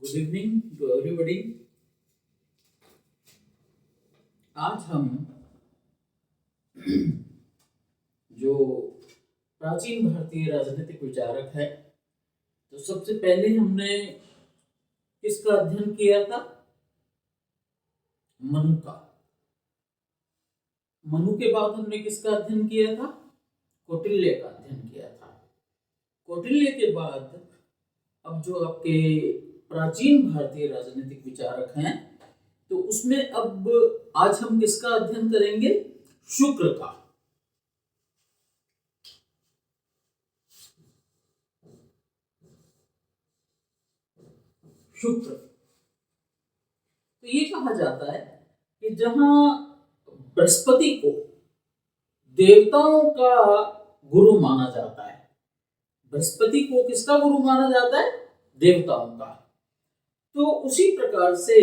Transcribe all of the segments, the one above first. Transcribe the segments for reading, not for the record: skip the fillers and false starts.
Good evening to everybody. आज हम जो प्राचीन भारतीय राजनीतिक विचारक है, तो सबसे पहले हमने किसका अध्ययन किया था? मनु का। मनु के बाद हमने किसका अध्ययन किया था? कौटिल्य का अध्ययन किया था। कौटिल्य के बाद अब जो आपके प्राचीन भारतीय राजनीतिक विचारक हैं, तो उसमें अब आज हम किसका अध्ययन करेंगे? शुक्र का। शुक्र, तो ये कहा जाता है कि जहां बृहस्पति को देवताओं का गुरु माना जाता है, बृहस्पति को किसका गुरु माना जाता है? देवताओं का। तो उसी प्रकार से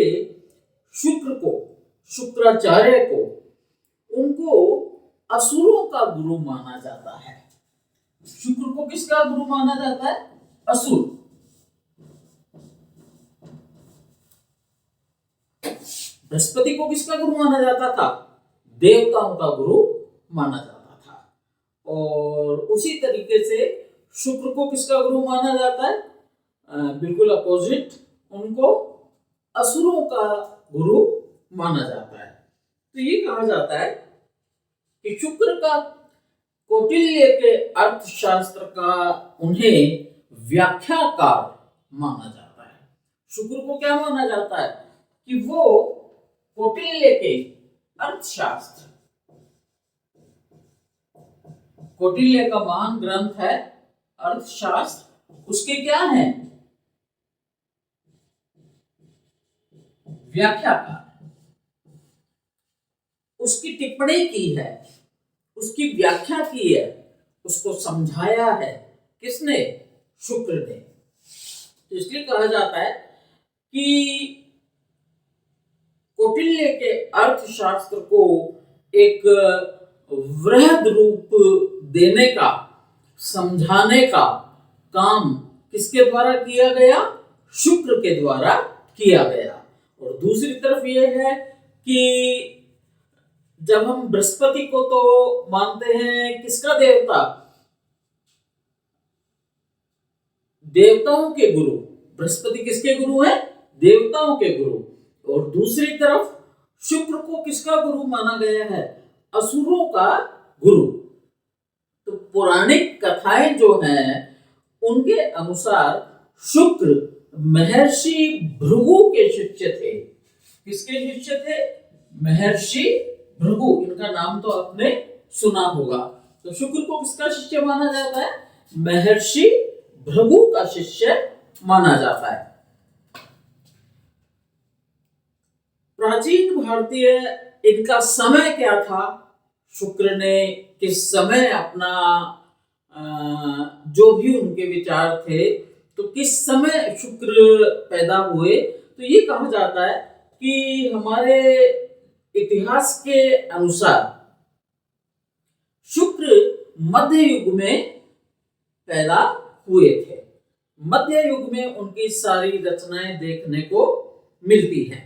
शुक्र को, शुक्राचार्य को, उनको असुरों का गुरु माना जाता है। शुक्र को किसका गुरु माना जाता है? असुर। बृहस्पति को किसका गुरु माना जाता था? देवताओं का गुरु माना जाता था। और उसी तरीके से शुक्र को किसका गुरु माना जाता है? बिल्कुल अपोजिट, उनको असुरों का गुरु माना जाता है। तो ये कहा जाता है कि शुक्र का, कौटिल्य के अर्थशास्त्र का उन्हें व्याख्याकार माना जाता है। शुक्र को क्या माना जाता है? कि वो कौटिल्य के अर्थशास्त्र, कौटिल्य का महान ग्रंथ है अर्थशास्त्र, उसके क्या है? व्याख्याकार। उसकी टिप्पणी की है, उसकी व्याख्या की है, उसको समझाया है। किसने? शुक्र ने। तो इसलिए कहा जाता है कि कौटिल्य के अर्थशास्त्र को एक वृहद रूप देने का, समझाने का काम किसके द्वारा किया गया? शुक्र के द्वारा किया गया। और दूसरी तरफ यह है कि जब हम बृहस्पति को तो मानते हैं किसका देवता? देवताओं के गुरु। बृहस्पति किसके गुरु हैं? देवताओं के गुरु। और दूसरी तरफ शुक्र को किसका गुरु माना गया है? असुरों का गुरु। तो पौराणिक कथाएं जो हैं, उनके अनुसार शुक्र महर्षि भृगु के शिष्य थे। किसके शिष्य थे? महर्षि भृगु। इनका नाम तो आपने सुना होगा। तो शुक्र को किसका शिष्य माना जाता है? महर्षि भृगु का शिष्य माना जाता है। प्राचीन भारतीय, इनका समय क्या था? शुक्र ने किस समय अपना जो भी उनके विचार थे, तो किस समय शुक्र पैदा हुए? तो ये कहा जाता है कि हमारे इतिहास के अनुसार शुक्र मध्य युग में पैदा हुए थे। मध्य युग में उनकी सारी रचनाएं देखने को मिलती हैं।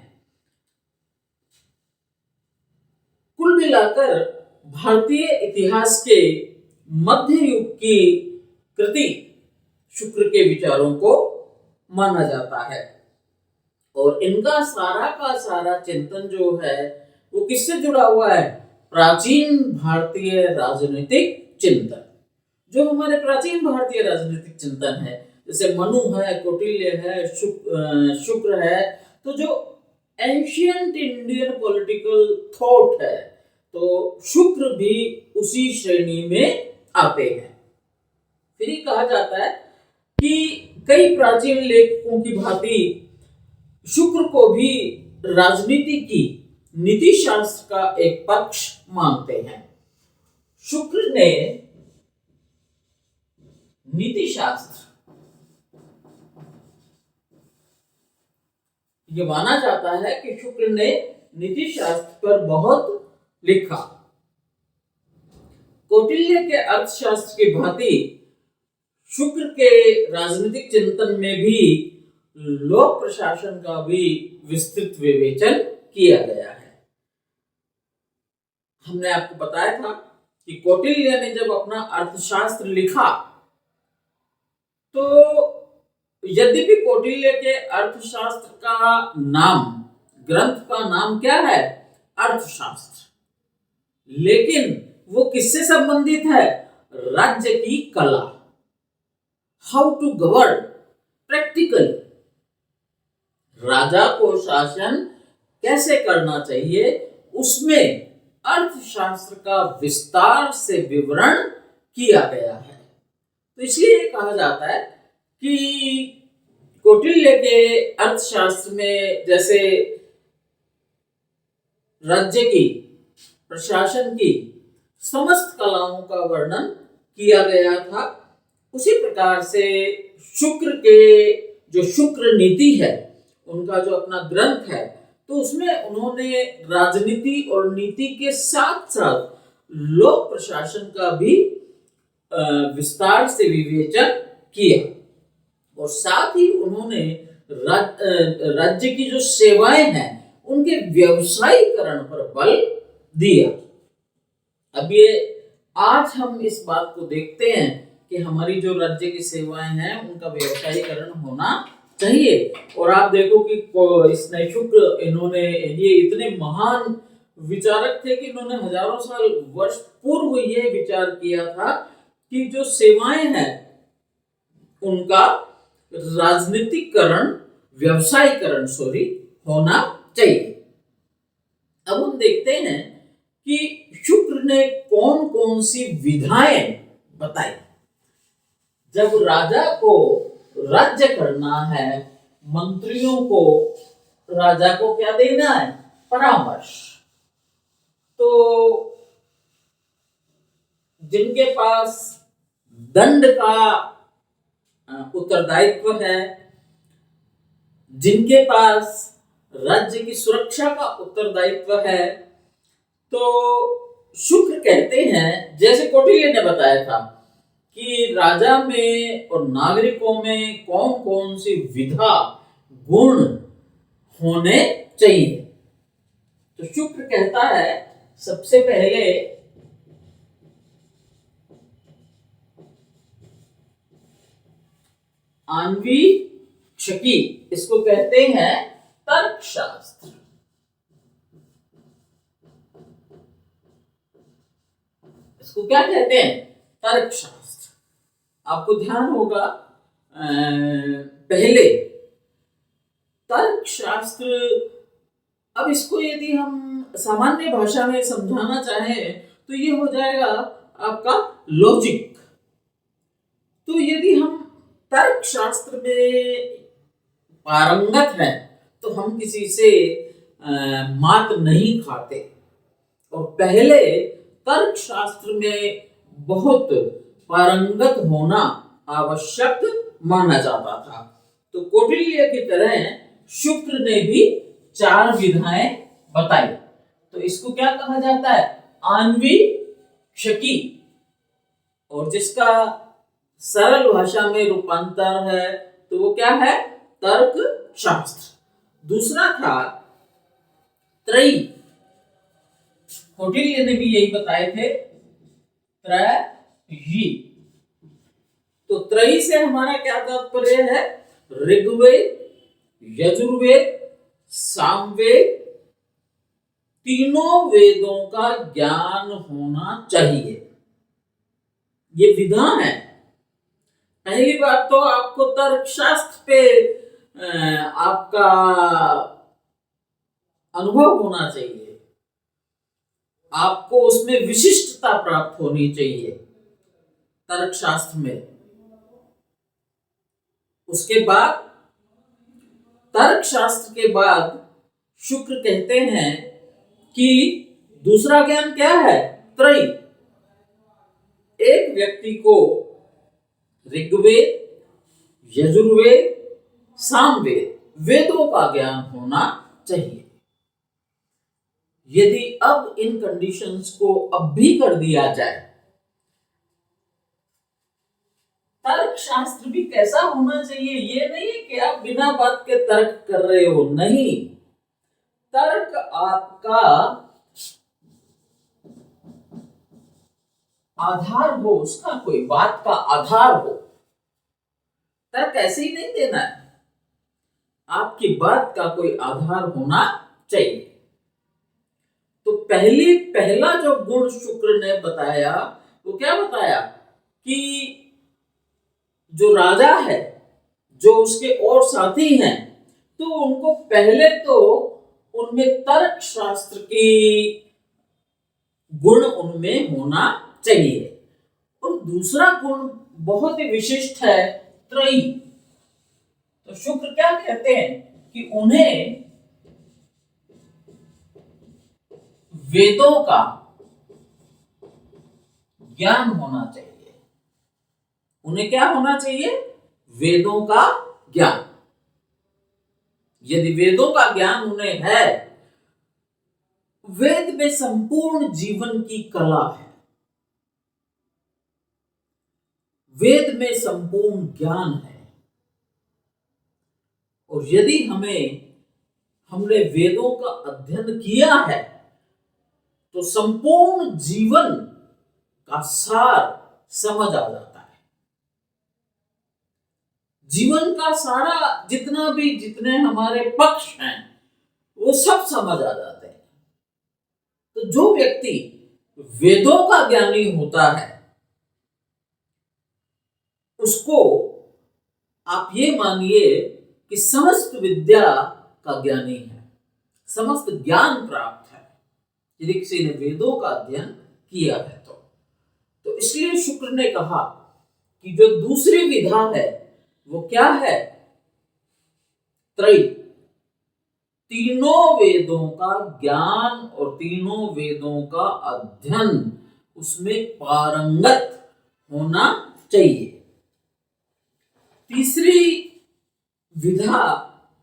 कुल मिलाकर भारतीय इतिहास के मध्य युग की कृति शुक्र के विचारों को माना जाता है। और इनका सारा का सारा चिंतन जो है वो किससे जुड़ा हुआ है? प्राचीन भारतीय राजनीतिक चिंतन। जो हमारे प्राचीन भारतीय राजनीतिक चिंतन है, जैसे मनु है, कौटिल्य है, शुक्र है, तो जो एंशियंट इंडियन पॉलिटिकल थॉट है, तो शुक्र भी उसी श्रेणी में आते हैं। फिर कहा जाता है कि कई प्राचीन लेखकों की भांति शुक्र को भी राजनीति की, नीति शास्त्र का एक पक्ष मानते हैं। शुक्र ने नीति शास्त्र, ये माना जाता है कि शुक्र ने नीति शास्त्र पर बहुत लिखा। कौटिल्य के अर्थशास्त्र की भांति शुक्र के राजनीतिक चिंतन में भी लोक प्रशासन का भी विस्तृत विवेचन किया गया है। हमने आपको बताया था कि कौटिल्य ने जब अपना अर्थशास्त्र लिखा तो यद्यपि कौटिल्य के अर्थशास्त्र का नाम, ग्रंथ का नाम क्या है? अर्थशास्त्र, लेकिन वो किससे संबंधित है? राज्य की कला, हाउ टू गवर्न प्रैक्टिकली, राजा को शासन कैसे करना चाहिए, उसमें अर्थशास्त्र का विस्तार से विवरण किया गया है। तो इसलिए कहा जाता है कि कौटिल्य के अर्थशास्त्र में जैसे राज्य की, प्रशासन की समस्त कलाओं का वर्णन किया गया था, उसी प्रकार से शुक्र के जो शुक्र नीति है, उनका जो अपना ग्रंथ है, तो उसमें उन्होंने राजनीति और नीति के साथ साथ लोक प्रशासन का भी विस्तार से विवेचन किया और साथ ही उन्होंने राज्य की जो सेवाएं हैं उनके व्यवसायीकरण पर बल दिया। अब ये आज हम इस बात को देखते हैं कि हमारी जो राज्य की सेवाएं हैं उनका व्यवसायीकरण होना चाहिए। और आप देखो कि इसने शुक्र, इन्होंने, ये इतने महान विचारक थे कि इन्होंने हजारों साल वर्ष पूर्व ये विचार किया था कि जो सेवाएं हैं उनका राजनीतिकरण, व्यवसायीकरण होना चाहिए। अब हम देखते हैं कि शुक्र ने कौन कौन सी विधाएं बताई। जब राजा को राज्य करना है, मंत्रियों को राजा को क्या देना है? परामर्श। तो जिनके पास दंड का उत्तरदायित्व है, जिनके पास राज्य की सुरक्षा का उत्तरदायित्व है, तो शुक्र कहते हैं, जैसे कौटिल्य ने बताया था कि राजा में और नागरिकों में कौन कौन सी विधा, गुण होने चाहिए। तो शुक्र कहता है सबसे पहले अन्वीक्षकी, इसको कहते हैं तर्कशास्त्र। इसको क्या कहते हैं? तर्कशास्त्र। आपको ध्यान होगा पहले तर्कशास्त्र, अब इसको यदि हम सामान्य भाषा में समझाना चाहें तो ये हो जाएगा आपका लॉजिक। तो यदि हम तर्कशास्त्र में पारंगत हैं तो हम किसी से मात नहीं खाते। और पहले तर्कशास्त्र में बहुत पारंगत होना आवश्यक माना जाता था। तो कौटिल्य की तरह शुक्र ने भी 4 विधाएं बताई। तो इसको क्या कहा जाता है? अन्वीक्षकी। और जिसका सरल भाषा में रूपांतर है तो वो क्या है? तर्कशास्त्र। दूसरा था त्रयी। कौटिल्य ने भी यही बताए थे, त्रयी। तो त्रयी से हमारा क्या तात्पर्य है? ऋग्वेद, यजुर्वेद, सामवेद, तीनों वेदों का ज्ञान होना चाहिए। ये विधा है। पहली बात तो आपको तर्कशास्त्र पे आपका अनुभव होना चाहिए, आपको उसमें विशिष्टता प्राप्त होनी चाहिए तर्कशास्त्र में। उसके बाद तर्कशास्त्र के बाद शुक्र कहते हैं कि दूसरा ज्ञान क्या है? त्रयी। एक व्यक्ति को ऋग्वेद, यजुर्वेद, सामवेद, वेदों का ज्ञान होना चाहिए। यदि अब इन कंडीशंस को अब भी कर दिया जाए तर्क शास्त्र भी कैसा होना चाहिए, ये नहीं है कि आप बिना बात के तर्क कर रहे हो, नहीं। तर्क आपका आधार हो, उसका कोई बात का आधार हो। तर्क ऐसे ही नहीं देना है, आपकी बात का कोई आधार होना चाहिए। तो पहला जो गुण शुक्र ने बताया, वो क्या बताया कि जो राजा है, जो उसके और साथी हैं, तो उनको पहले तो उनमें तर्क शास्त्र की गुण उनमें होना चाहिए। और दूसरा गुण बहुत ही विशिष्ट है, त्रयी। तो शुक्र क्या कहते हैं कि उन्हें वेदों का ज्ञान होना चाहिए। उन्हें क्या होना चाहिए? वेदों का ज्ञान। यदि वेदों का ज्ञान उन्हें है, वेद में संपूर्ण जीवन की कला है, वेद में संपूर्ण ज्ञान है। और यदि हमने वेदों का अध्ययन किया है, तो संपूर्ण जीवन का सार समझ आ जाता है। जीवन का सारा जितने हमारे पक्ष हैं, वो सब समझ आ जाते हैं। तो जो व्यक्ति वेदों का ज्ञानी होता है, उसको आप ये मानिए कि समस्त विद्या का ज्ञानी है, समस्त ज्ञान प्राप्त है, यदि किसी ने वेदों का अध्ययन किया है तो इसलिए शुक्र ने कहा कि जो दूसरी विधा है वो क्या है? त्रयी। तीनों वेदों का ज्ञान और तीनों वेदों का अध्ययन, उसमें पारंगत होना चाहिए। तीसरी विधा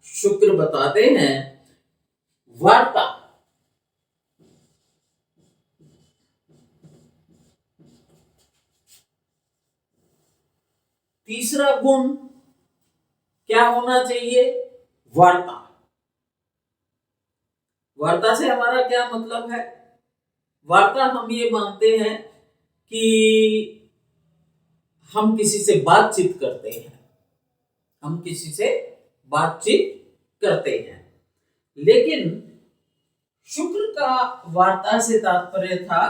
शुक्र बताते हैं, वार्ता। तीसरा गुण क्या होना चाहिए? वार्ता। वार्ता से हमारा क्या मतलब है? वार्ता हम ये मानते हैं कि हम किसी से बातचीत करते हैं, हम किसी से बातचीत करते हैं। लेकिन शुक्र का वार्ता से तात्पर्य था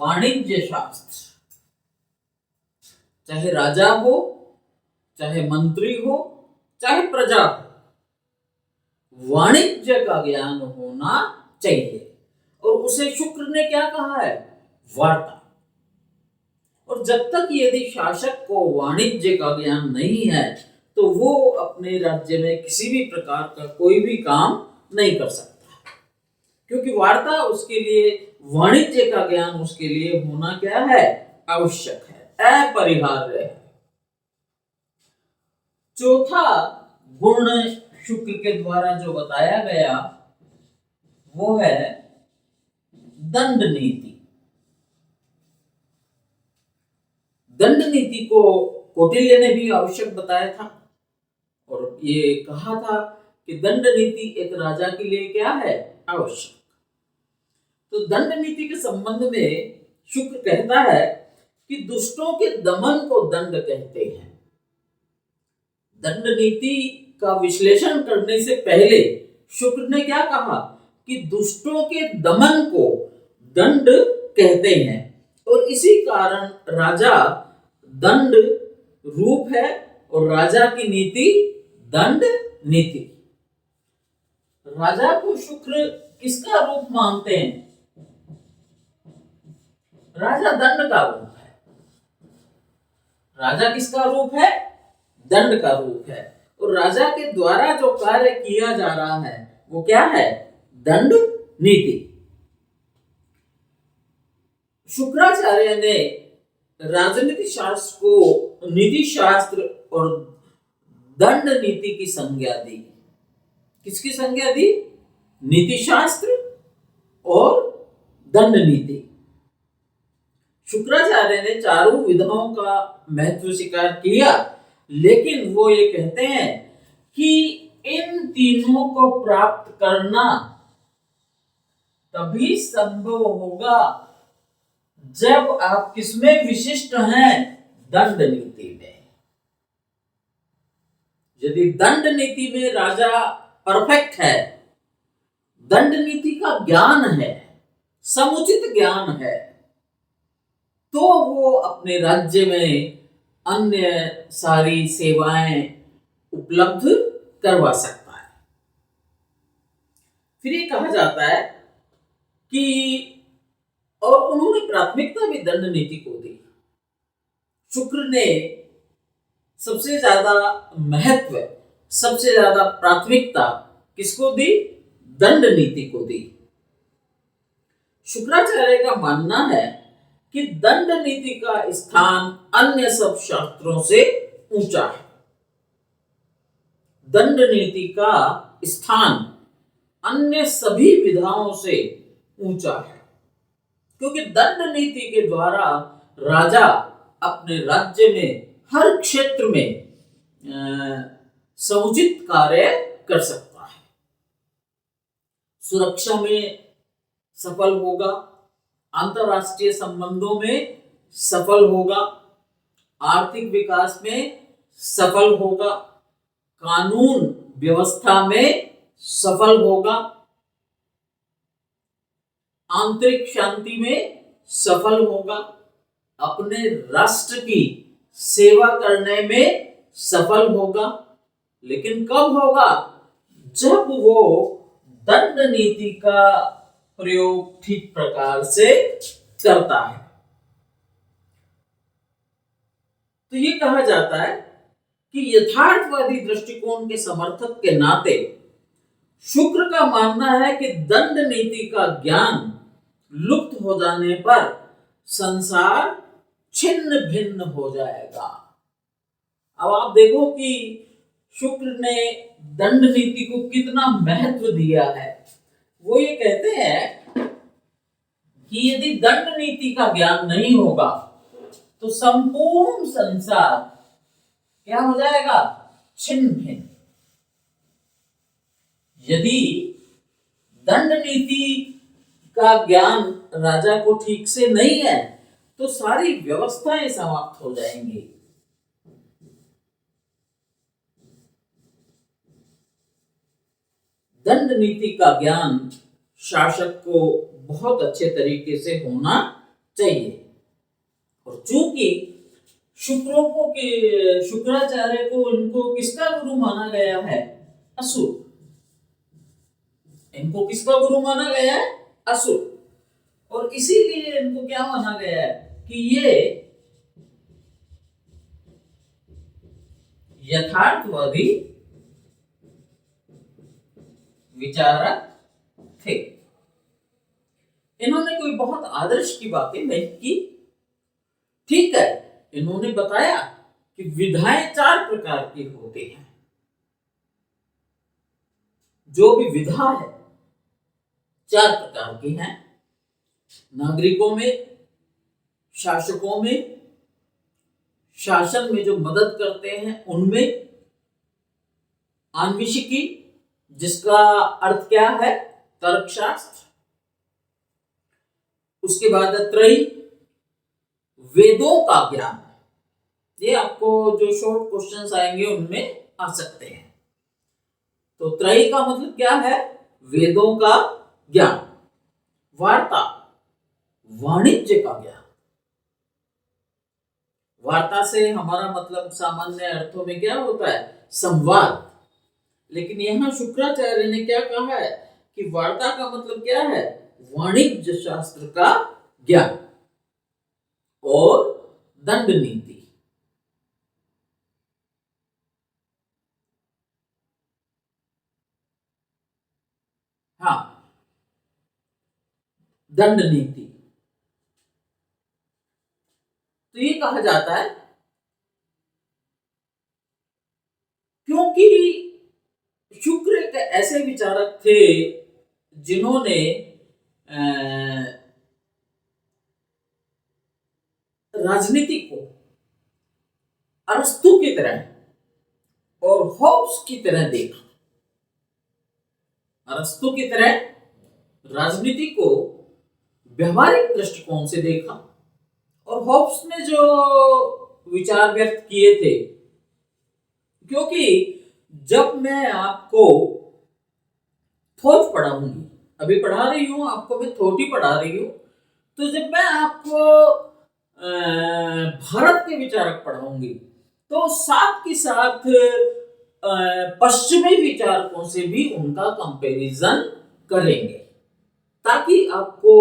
वाणिज्य शास्त्र। चाहे राजा हो, चाहे मंत्री हो, चाहे प्रजा हो, वाणिज्य का ज्ञान होना चाहिए। और उसे शुक्र ने क्या कहा है? वार्ता। और जब तक यदि शासक को वाणिज्य का ज्ञान नहीं है, तो वो अपने राज्य में किसी भी प्रकार का कोई भी काम नहीं कर सकता, क्योंकि वार्ता उसके लिए, वाणिज्य का ज्ञान उसके लिए होना क्या है? आवश्यक है, अपरिहार्य है। चौथा गुण शुक्र के द्वारा जो बताया गया वो है दंड नीति। दंड नीति को कौटिल्य ने भी आवश्यक बताया था, और ये कहा था कि दंड नीति एक राजा के लिए क्या है? आवश्यक। तो दंड नीति के संबंध में शुक्र कहता है कि दुष्टों के दमन को दंड कहते हैं। दंड नीति का विश्लेषण करने से पहले शुक्र ने क्या कहा कि दुष्टों के दमन को दंड कहते हैं, और इसी कारण राजा दंड रूप है, और राजा की नीति दंड नीति। राजा को शुक्र किसका रूप मानते हैं? राजा दंड का रूप है। राजा किसका रूप है? दंड का रूप है। और राजा के द्वारा जो कार्य किया जा रहा है वो क्या है? दंड नीति। शुक्राचार्य ने राजनीति शास्त्र को नीति शास्त्र और दंड नीति की संज्ञा दी। किसकी संज्ञा दी? नीति शास्त्र और दंड नीति। शुक्राचार्य ने चारों विधाओं का महत्व स्वीकार किया, लेकिन वो ये कहते हैं कि इन तीनों को प्राप्त करना तभी संभव होगा जब आप किसमें विशिष्ट हैं, दंड नीति में। यदि दंड नीति में राजा परफेक्ट है, दंड नीति का ज्ञान है, समुचित ज्ञान है, तो वो अपने राज्य में अन्य सारी सेवाएं उपलब्ध करवा सकता है। फिर ये कहा जाता है कि और उन्होंने प्राथमिकता भी दंड नीति को दी। शुक्र ने सबसे ज्यादा महत्व, सबसे ज्यादा प्राथमिकता किसको दी? दंड नीति को दी। शुक्राचार्य का मानना है कि दंड नीति का स्थान अन्य सब शास्त्रों से ऊंचा है। दंड नीति का स्थान अन्य सभी विधाओं से ऊंचा है, क्योंकि दंड नीति के द्वारा राजा अपने राज्य में हर क्षेत्र में समुचित कार्य कर सकता है। सुरक्षा में सफल होगा, अंतरराष्ट्रीय संबंधों में सफल होगा, आर्थिक विकास में सफल होगा, कानून व्यवस्था में सफल होगा, आंतरिक शांति में सफल होगा, अपने राष्ट्र की सेवा करने में सफल होगा। लेकिन कब होगा? जब वो दंड नीति का प्रयोग ठीक प्रकार से करता है। तो ये कहा जाता है कि यथार्थवादी दृष्टिकोण के समर्थक के नाते शुक्र का मानना है कि दंड नीति का ज्ञान लुप्त हो जाने पर संसार छिन्न भिन्न हो जाएगा। अब आप देखो कि शुक्र ने दंड नीति को कितना महत्व दिया है। वो ये कहते हैं कि यदि दंड नीति का ज्ञान नहीं होगा तो संपूर्ण संसार क्या हो जाएगा? छिन्न भिन्न। यदि दंड नीति का ज्ञान राजा को ठीक से नहीं है तो सारी व्यवस्थाएं समाप्त हो जाएंगी। दंड नीति का ज्ञान शासक को बहुत अच्छे तरीके से होना चाहिए। और चूंकि शुक्राचार्य को इनको किसका गुरु माना गया है? असुर। इनको किसका गुरु माना गया है? असुर। और इसीलिए इनको क्या माना गया है कि ये यथार्थवादी विचारक थे। इन्होंने कोई बहुत आदर्श की बातें नहीं की। ठीक है, इन्होंने बताया कि विधाएं 4 प्रकार की होती हैं। जो भी विधा है 4 प्रकार की हैं। नागरिकों में, शासकों में, शासन में जो मदद करते हैं उनमें, आन्वेषिकी जिसका अर्थ क्या है? तर्कशास्त्र। उसके बाद त्रयी, वेदों का ज्ञान। ये आपको जो शॉर्ट क्वेश्चंस आएंगे उनमें आ सकते हैं। तो त्रयी का मतलब क्या है? वेदों का ज्ञान। वार्ता, वाणिज्य का ज्ञान। वार्ता से हमारा मतलब सामान्य अर्थों में क्या होता है? संवाद। लेकिन यहां शुक्राचार्य ने क्या कहा है कि वार्ता का मतलब क्या है? वाणिज्य शास्त्र का ज्ञान और दंड नीति। हाँ, दंड नीति। तो ये कहा जाता है क्योंकि शुक्र एक ऐसे विचारक थे जिन्होंने राजनीति को अरस्तु की तरह और हॉब्स की तरह देखा। अरस्तु की तरह राजनीति को व्यवहारिक दृष्टिकोण से देखा और हॉब्स ने जो विचार व्यक्त किए थे, क्योंकि जब मैं आपको थॉट पढ़ाऊंगी, अभी पढ़ा रही हूं आपको, मैं थॉट ही पढ़ा रही हूं, तो जब मैं आपको भारत के विचारक पढ़ाऊंगी तो साथ के साथ पश्चिमी विचारकों से भी उनका कंपैरिजन करेंगे, ताकि आपको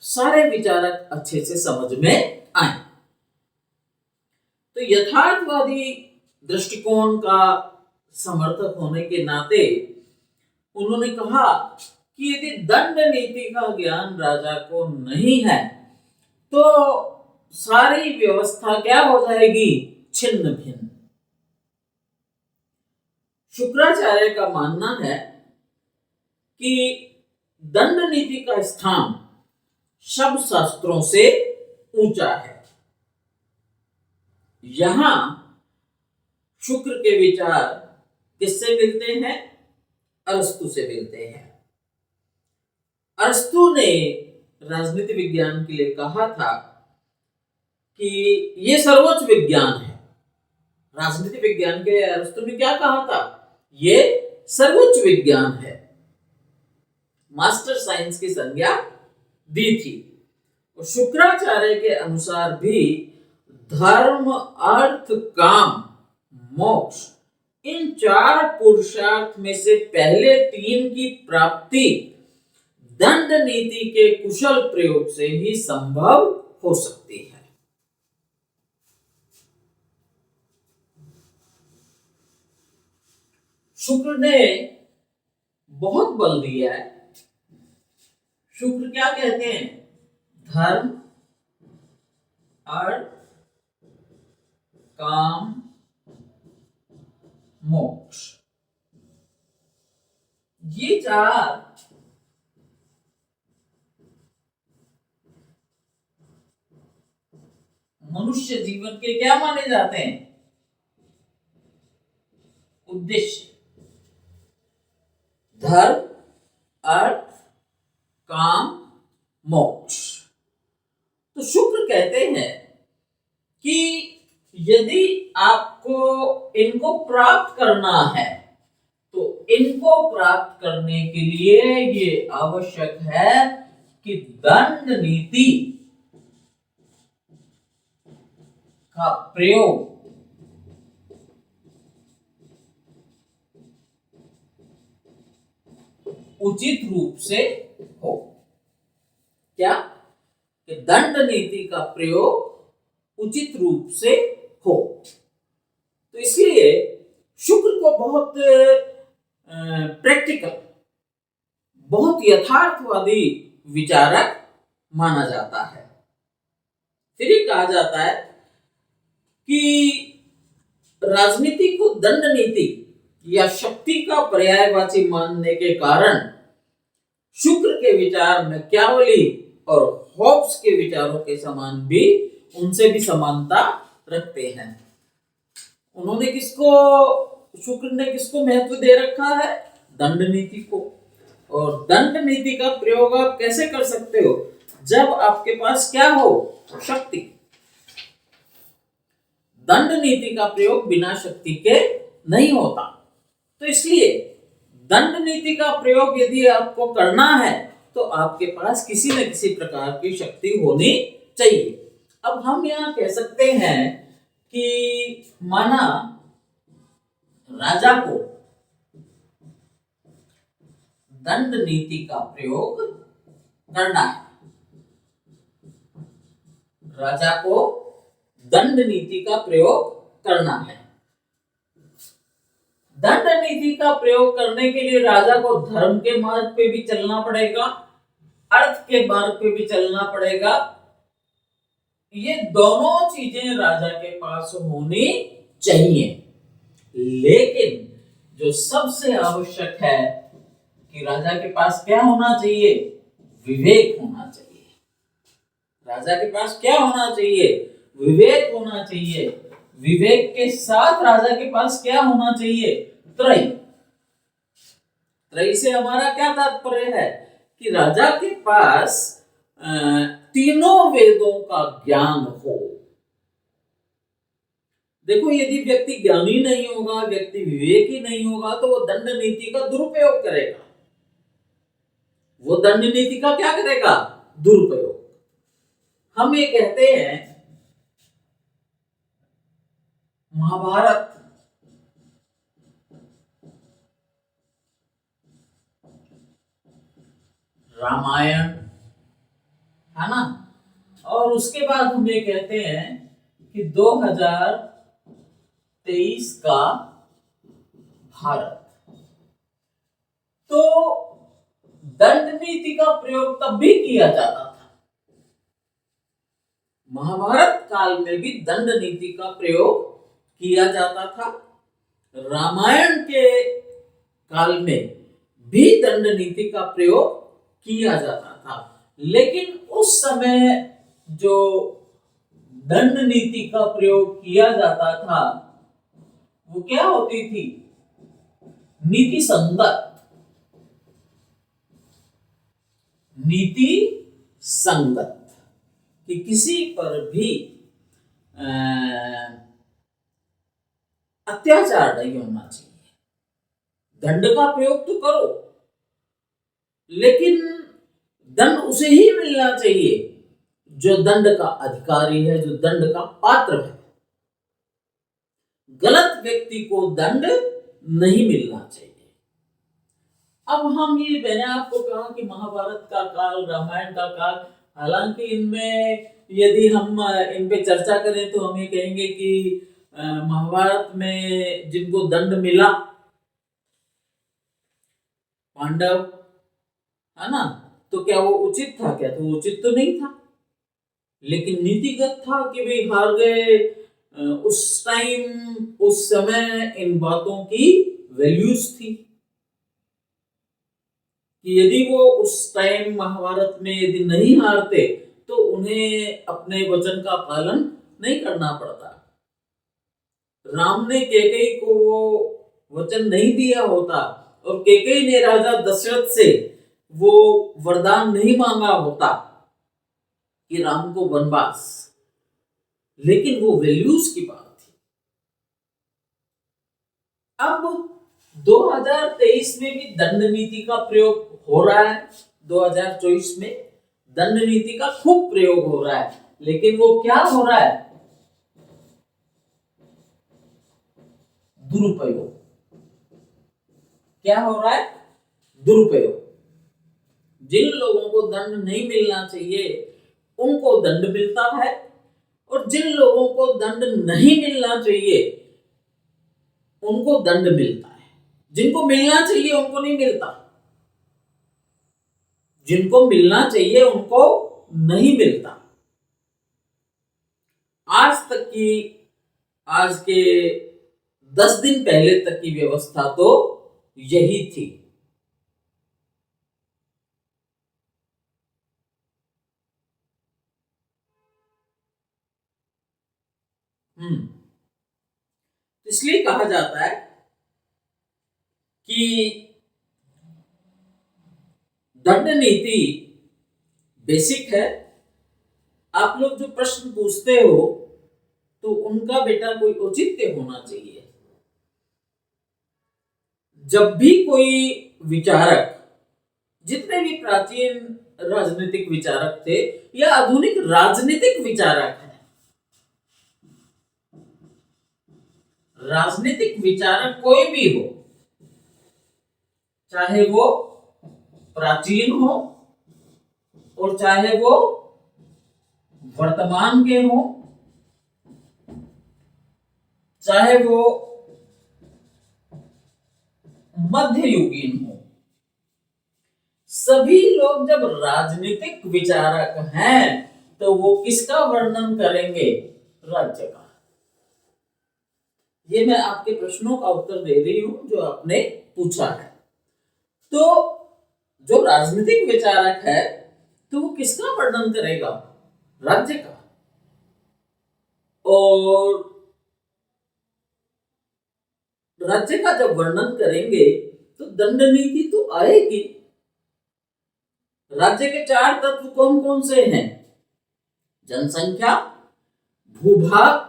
सारे विचारक अच्छे से समझ में आए। तो यथार्थवादी दृष्टिकोण का समर्थक होने के नाते उन्होंने कहा कि यदि दंड नीति का ज्ञान राजा को नहीं है तो सारी व्यवस्था क्या हो जाएगी, छिन्न भिन्न। शुक्राचार्य का मानना है कि दंड नीति का स्थान शब्द शास्त्रों से ऊंचा है। यहां शुक्र के विचार किससे मिलते हैं, अरस्तु से मिलते हैं। अरस्तु ने राजनीति विज्ञान के लिए कहा था कि यह सर्वोच्च विज्ञान है। राजनीति विज्ञान के लिए अरस्तु ने क्या कहा था, यह सर्वोच्च विज्ञान है, मास्टर साइंस की संज्ञा दी थी। और शुक्राचार्य के अनुसार भी धर्म, अर्थ, काम, मोक्ष, इन 4 पुरुषार्थ में से पहले 3 की प्राप्ति दंड नीति के कुशल प्रयोग से ही संभव हो सकती है। शुक्र ने बहुत बल दिया है। शुक्र क्या कहते हैं, धर्म, अर्थ, काम, मोक्ष, ये 4 मनुष्य जीवन के क्या माने जाते हैं, उद्देश्य। धर्म, अर्थ, काम, मोक्ष। तो शुक्र कहते हैं कि यदि आपको इनको प्राप्त करना है तो इनको प्राप्त करने के लिए ये आवश्यक है कि दंड नीति का प्रयोग उचित रूप से हो। क्या, कि दंड नीति का प्रयोग उचित रूप से हो। तो इसलिए शुक्र को बहुत प्रैक्टिकल, बहुत यथार्थवादी विचारक माना जाता है। फिर ये कहा जाता है कि राजनीति को दंड नीति या शक्ति का पर्यायवाची मानने के कारण शुक्र के विचार मैकियावेली और हॉब्स के विचारों के समान भी, उनसे भी समानता रखते हैं। उन्होंने शुक्र ने किसको महत्व दे रखा है, दंड नीति को। और दंड नीति का प्रयोग आप कैसे कर सकते हो, जब आपके पास क्या हो, शक्ति। दंड नीति का प्रयोग बिना शक्ति के नहीं होता। तो इसलिए दंड नीति का प्रयोग यदि आपको करना है तो आपके पास किसी न किसी प्रकार की शक्ति होनी चाहिए। अब हम यहां कह सकते हैं कि माना राजा को दंड नीति का प्रयोग करना है, राजा को दंड नीति का प्रयोग करना है। दंड नीति का प्रयोग करने के लिए राजा को धर्म के मार्ग पे भी चलना पड़ेगा, अर्थ के मार्ग पे भी चलना पड़ेगा। ये दोनों चीजें राजा के पास होनी चाहिए। लेकिन जो सबसे आवश्यक है कि राजा के पास क्या होना चाहिए, विवेक होना चाहिए। राजा के पास क्या होना चाहिए? विवेक होना चाहिए। विवेक के साथ राजा के पास क्या होना चाहिए? त्रय। त्रय से हमारा क्या तात्पर्य है कि राजा के पास तीनों वेदों का ज्ञान हो। देखो, यदि व्यक्ति ज्ञानी नहीं होगा, व्यक्ति विवेकी नहीं होगा, तो वो दंड नीति का दुरुपयोग करेगा। वो दंड नीति का क्या करेगा? दुरुपयोग। हम ये कहते हैं महाभारत रामायण है ना, और उसके बाद हम ये कहते हैं कि 2023 का भारत। तो दंड नीति का प्रयोग तब भी किया जाता था। महाभारत काल में भी दंड नीति का प्रयोग किया जाता था। रामायण के काल में भी दंड नीति का प्रयोग किया जाता था। लेकिन उस समय जो दंड नीति का प्रयोग किया जाता था वो क्या होती थी? नीति संगत। नीति संगत कि किसी पर भी अत्याचार नहीं होना चाहिए। दंड का प्रयोग तो करो, लेकिन दंड उसे ही मिलना चाहिए जो दंड का अधिकारी है, जो दंड का पात्र है। गलत व्यक्ति को दंड नहीं मिलना चाहिए। अब मैंने आपको कहा कि महाभारत का काल, रामायण का काल, हालांकि इनमें यदि हम इन पे चर्चा करें तो हम ये कहेंगे कि महाभारत में जिनको दंड मिला पांडव, है ना, तो क्या वो उचित था? क्या तो उचित तो नहीं था, लेकिन नीतिगत था कि भाई हार गए। उस टाइम, उस समय इन बातों की वैल्यूज थी कि यदि वो उस टाइम महाभारत में यदि नहीं हारते तो उन्हें अपने वचन का पालन नहीं करना पड़ता। राम ने कैकेयी को वो वचन नहीं दिया होता और कैकेयी ने राजा दशरथ से वो वरदान नहीं मांगा होता कि राम को वनवास, लेकिन वो वैल्यूज की बात थी। अब 2023 में भी दंड नीति का प्रयोग हो रहा है। 2024 में दंड नीति का खूब प्रयोग हो रहा है, लेकिन वो क्या हो रहा है? दुरुपयोग। क्या हो रहा है? दुरुपयोग। जिन लोगों को दंड नहीं मिलना चाहिए उनको दंड मिलता है, और जिन लोगों को दंड नहीं मिलना चाहिए उनको दंड मिलता है। जिनको मिलना चाहिए उनको नहीं मिलता, जिनको मिलना चाहिए उनको नहीं मिलता। आज के 10 दिन पहले तक की व्यवस्था तो यही थी। इसलिए कहा जाता है कि दंड नीति बेसिक है। आप लोग जो प्रश्न पूछते हो तो उनका बेटा कोई औचित्य होना चाहिए। जब भी कोई विचारक, जितने भी प्राचीन राजनीतिक विचारक थे या आधुनिक राजनीतिक विचारक हैं, राजनीतिक विचारक कोई भी हो, चाहे वो प्राचीन हो और चाहे वो वर्तमान के हो, चाहे वो मध्ययुगीन हो, सभी लोग जब राजनीतिक विचारक हैं तो वो किसका वर्णन करेंगे? राज्य का। ये मैं आपके प्रश्नों का उत्तर दे रही हूं जो आपने पूछा है। तो जो राजनीतिक विचारक है तो वो किसका वर्णन करेगा? राज्य का। और राज्य का जब वर्णन करेंगे तो दंड नीति तो आएगी। राज्य के 4 तत्व कौन कौन से हैं? जनसंख्या, भूभाग,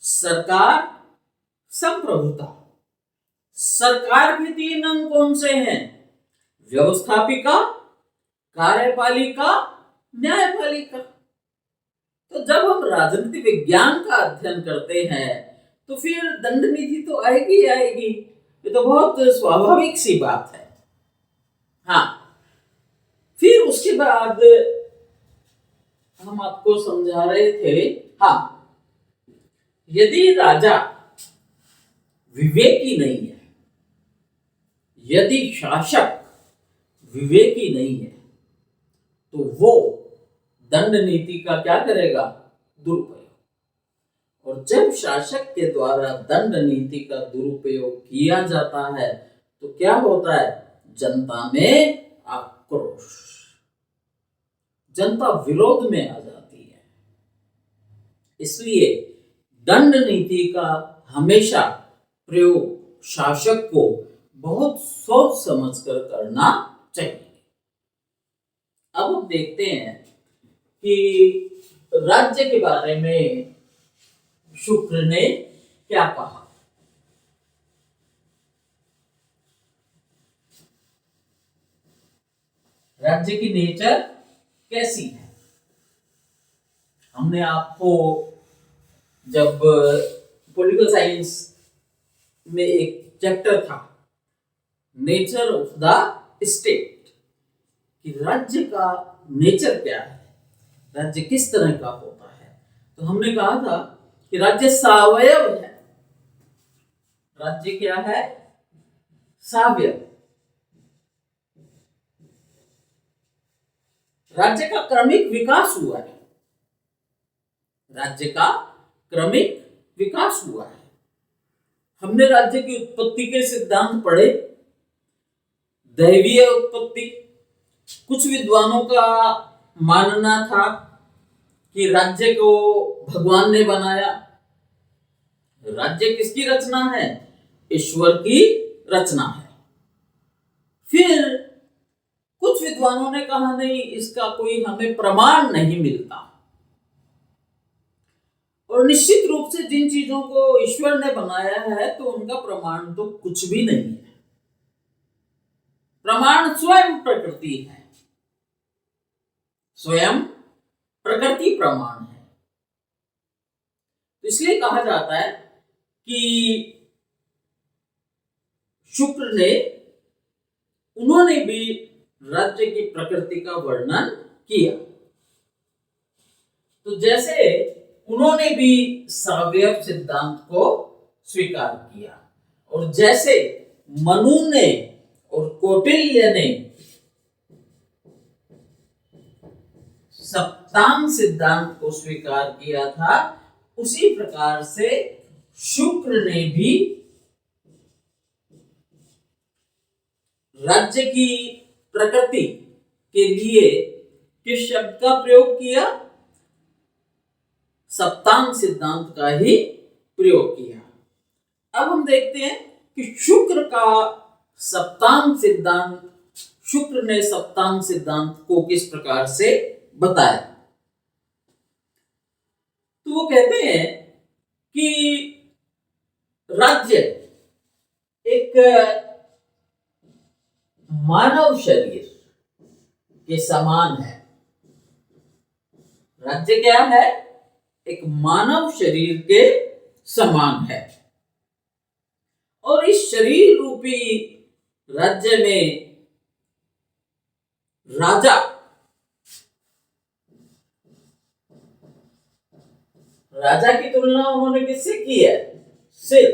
सरकार, संप्रभुता। सरकार के 3 अंग कौन से हैं? व्यवस्थापिका, कार्यपालिका, न्यायपालिका। तो जब हम राजनीति विज्ञान का अध्ययन करते हैं तो फिर दंड नीति तो आएगी ही आएगी। ये तो बहुत स्वाभाविक सी बात है। हाँ, फिर उसके बाद हम आपको समझा रहे थे, हाँ, यदि राजा विवेकी नहीं है, यदि शासक विवेकी नहीं है, तो वो दंड नीति का क्या करेगा? दुरुपयोग। और जब शासक के द्वारा दंड नीति का दुरुपयोग किया जाता है तो क्या होता है? जनता में आक्रोश, जनता विरोध में आ जाती है। इसलिए दंड नीति का हमेशा प्रयोग शासक को बहुत सोच समझकर करना चाहिए। अब हम देखते हैं कि राज्य के बारे में शुक्र ने क्या कहा। राज्य की नेचर कैसी है? हमने आपको जब पॉलिटिकल साइंस में एक चैप्टर था नेचर ऑफ द स्टेट, कि राज्य का नेचर क्या है, राज्य किस तरह का होता है, तो हमने कहा था कि राज्य सावयव है। राज्य क्या है? सावयव। राज्य का क्रमिक विकास हुआ है, राज्य का क्रमिक विकास हुआ है। हमने राज्य की उत्पत्ति के सिद्धांत पढ़े, दैवीय उत्पत्ति। कुछ विद्वानों का मानना था कि राज्य को भगवान ने बनाया। राज्य किसकी रचना है? ईश्वर की रचना है। फिर कुछ विद्वानों ने कहा नहीं, इसका कोई हमें प्रमाण नहीं मिलता। और निश्चित रूप से जिन चीजों को ईश्वर ने बनाया है तो उनका प्रमाण तो कुछ भी नहीं है। प्रमाण स्वयं प्रकृति है, स्वयं प्रकृति प्रमाण है। तो इसलिए कहा जाता है कि शुक्र ने, उन्होंने भी राज्य की प्रकृति का वर्णन किया। तो जैसे उन्होंने भी सावयव सिद्धांत को स्वीकार किया, और जैसे मनु ने और कौटिल्य ने सप्तांग सिद्धांत को स्वीकार किया था, उसी प्रकार से शुक्र ने भी राज्य की प्रकृति के लिए किस शब्द का प्रयोग किया? सप्तांग सिद्धांत का ही प्रयोग किया। अब हम देखते हैं कि शुक्र का सप्तांग सिद्धांत, शुक्र ने सप्तांग सिद्धांत को किस प्रकार से बताया। तो वो कहते हैं कि राज्य एक मानव शरीर के समान है। राज्य क्या है? एक मानव शरीर के समान है। और इस शरीर रूपी राज्य में राजा की तुलना उन्होंने किससे की है? सिर,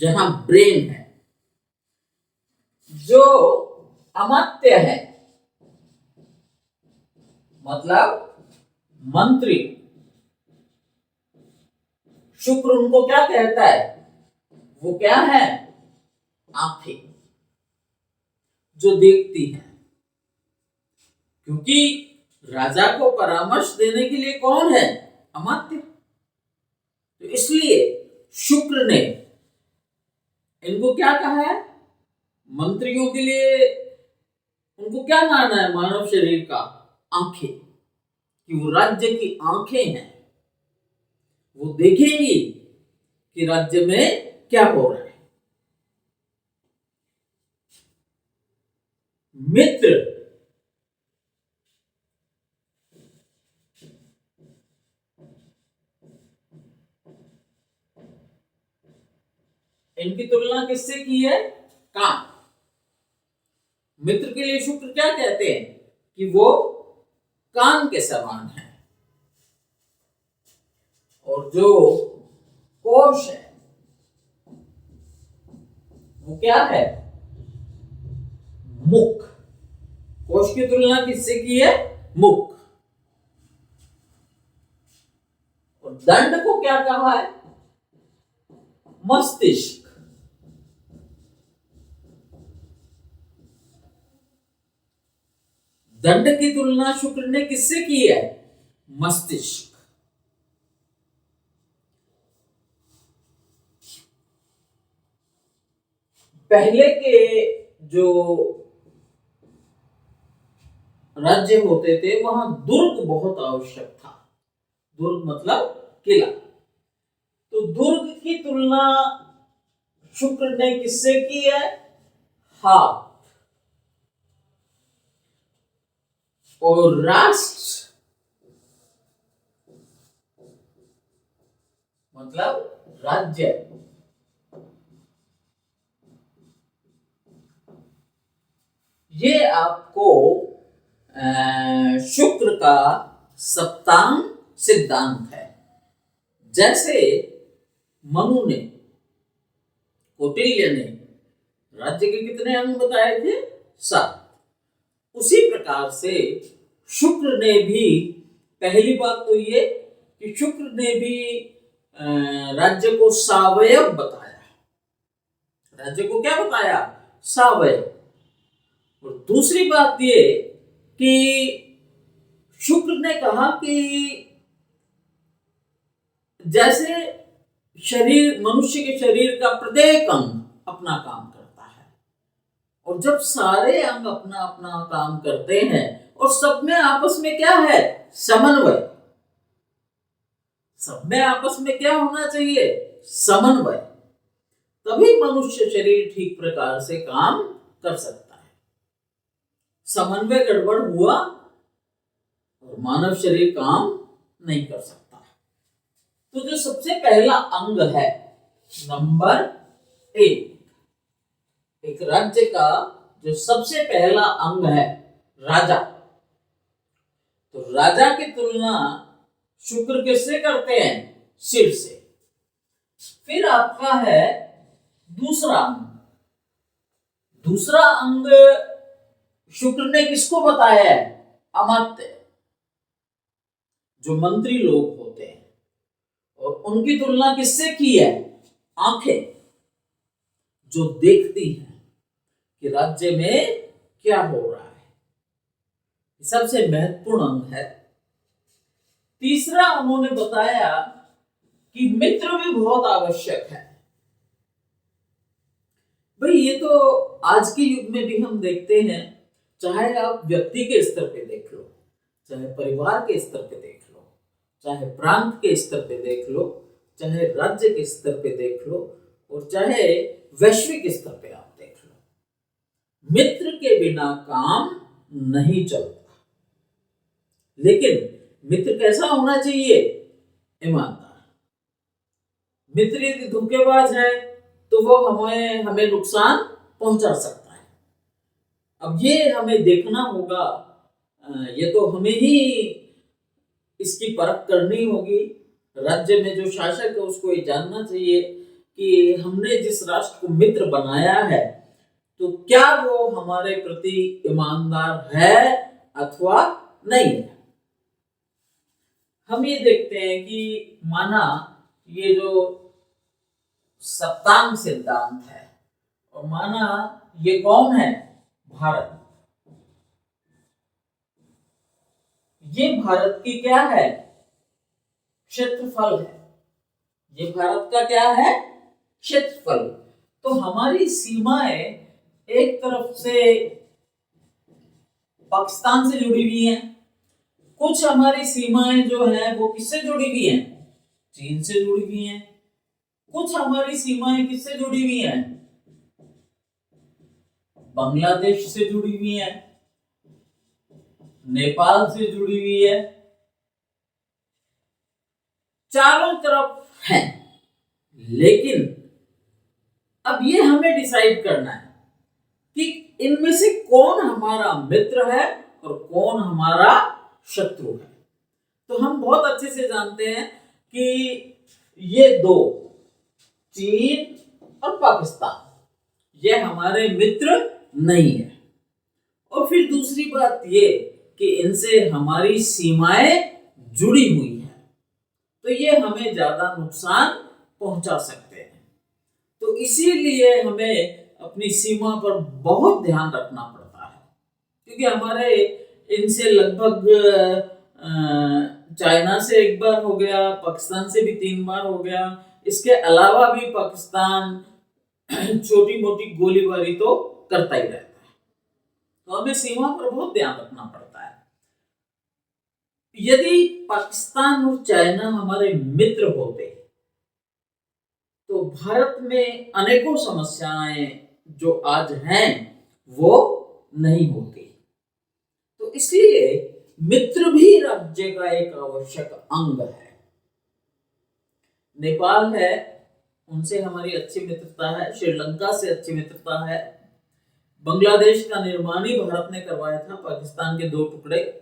जहां ब्रेन है। जो अमात्य है, मतलब मंत्री, शुक्र उनको क्या कहता है? वो क्या है? आंखें, जो देखती हैं। क्योंकि राजा को परामर्श देने के लिए कौन है? अमात्य। तो इसलिए शुक्र ने इनको क्या कहा है? मंत्रियों के लिए उनको क्या माना है? मानव शरीर का आंखें, कि वो राज्य की आंखें हैं, वो देखेंगी कि राज्य में क्या हो रहा है। मित्र इनकी तुलना किससे की है? कान। मित्र के लिए शुक्र क्या कहते हैं? कि वो कान के समान है। और जो कोश है वो क्या है? मुख। कोश की तुलना किससे की है? मुख। और दंड को क्या कहा है? मस्तिष्क। दंड की तुलना शुक्र ने किससे की है? मस्तिष्क। पहले के जो राज्य होते थे वहां दुर्ग बहुत आवश्यक था। दुर्ग मतलब किला। तो दुर्ग की तुलना शुक्र ने किससे की है? हाथ। और राष्ट्र मतलब राज्य। ये आपको शुक्र का सप्तांग सिद्धांत है। जैसे मनु ने, कौटिल्य ने राज्य के कितने अंग बताए थे? 7। उसी प्रकार से शुक्र ने भी, पहली बात तो ये कि शुक्र ने भी राज्य को सावयव बताया। राज्य को क्या बताया? सावयव। और दूसरी बात ये कि शुक्र ने कहा कि जैसे शरीर, मनुष्य के शरीर का प्रत्येक अंग अपना काम करता है, और जब सारे अंग अपना अपना काम करते हैं और सब में आपस में क्या है? समन्वय। सब में आपस में क्या होना चाहिए? समन्वय। तभी मनुष्य शरीर ठीक प्रकार से काम कर सकता है। समन्वय गड़बड़ हुआ और मानव शरीर काम नहीं कर सकता। तो जो सबसे पहला अंग है, नंबर 1, एक राज्य का जो सबसे पहला अंग है, राजा। तो राजा की तुलना शुक्र किससे करते हैं? सिर से। फिर आपका है दूसरा अंग। दूसरा अंग शुक्र ने किसको बताया है? अमात्य, जो मंत्री लोग होते हैं। और उनकी तुलना किससे की है? आंखें, जो देखती हैं कि राज्य में क्या हो रहा है। सबसे महत्वपूर्ण अंग है। तीसरा उन्होंने बताया कि मित्र भी बहुत आवश्यक है। भाई ये तो आज के युग में भी हम देखते हैं, चाहे आप व्यक्ति के स्तर पे देख लो, चाहे परिवार के स्तर पे देख लो, चाहे प्रांत के स्तर पे देख लो, चाहे राज्य के स्तर पे देख लो, और चाहे वैश्विक स्तर पे आप देख लो, मित्र के बिना काम नहीं चलता। लेकिन मित्र कैसा होना चाहिए? ईमानदार। मित्र यदि धोखेबाज है तो वो हमें नुकसान पहुंचा सकता है। अब ये हमें देखना होगा, ये तो हमें ही इसकी परख करनी होगी। राज्य में जो शासक है उसको ये जानना चाहिए कि हमने जिस राष्ट्र को मित्र बनाया है तो क्या वो हमारे प्रति ईमानदार है अथवा नहीं है। हम ये देखते हैं कि माना ये जो सप्तांग सिद्धांत है, और माना ये कौन है? भारत। ये भारत की क्या है? क्षेत्रफल है। ये भारत का क्या है? क्षेत्रफल। तो हमारी सीमाएं एक तरफ से पाकिस्तान से जुड़ी हुई हैं, कुछ हमारी सीमाएं जो है वो किससे जुड़ी हुई हैं? चीन से जुड़ी हुई हैं। कुछ हमारी सीमाएं किससे जुड़ी हुई हैं? बांग्लादेश से जुड़ी हुई हैं, नेपाल से जुड़ी हुई है, चारों तरफ है। लेकिन अब ये हमें डिसाइड करना है कि इनमें से कौन हमारा मित्र है और कौन हमारा शत्रु है। तो हम बहुत अच्छे से जानते हैं कि ये दो, चीन और पाकिस्तान, ये हमारे मित्र नहीं है। और फिर दूसरी बात ये कि इनसे हमारी सीमाएं जुड़ी हुई हैं, तो ये हमें ज्यादा नुकसान पहुंचा सकते हैं। तो इसीलिए हमें अपनी सीमा पर बहुत ध्यान रखना पड़ता है, क्योंकि हमारे इनसे लगभग चाइना से एक बार हो गया, पाकिस्तान से भी 3 बार हो गया, इसके अलावा भी पाकिस्तान छोटी मोटी गोलीबारी तो करता ही रहता है। तो हमें सीमा पर बहुत ध्यान रखना पड़ता है। यदि पाकिस्तान और चाइना हमारे मित्र होते तो भारत में अनेकों समस्याएं जो आज हैं वो नहीं होती। तो इसलिए मित्र भी राज्य का एक आवश्यक अंग है। नेपाल है, उनसे हमारी अच्छी मित्रता है, श्रीलंका से अच्छी मित्रता है, बांग्लादेश का निर्माण ही भारत ने करवाया था, पाकिस्तान के 2 टुकड़े।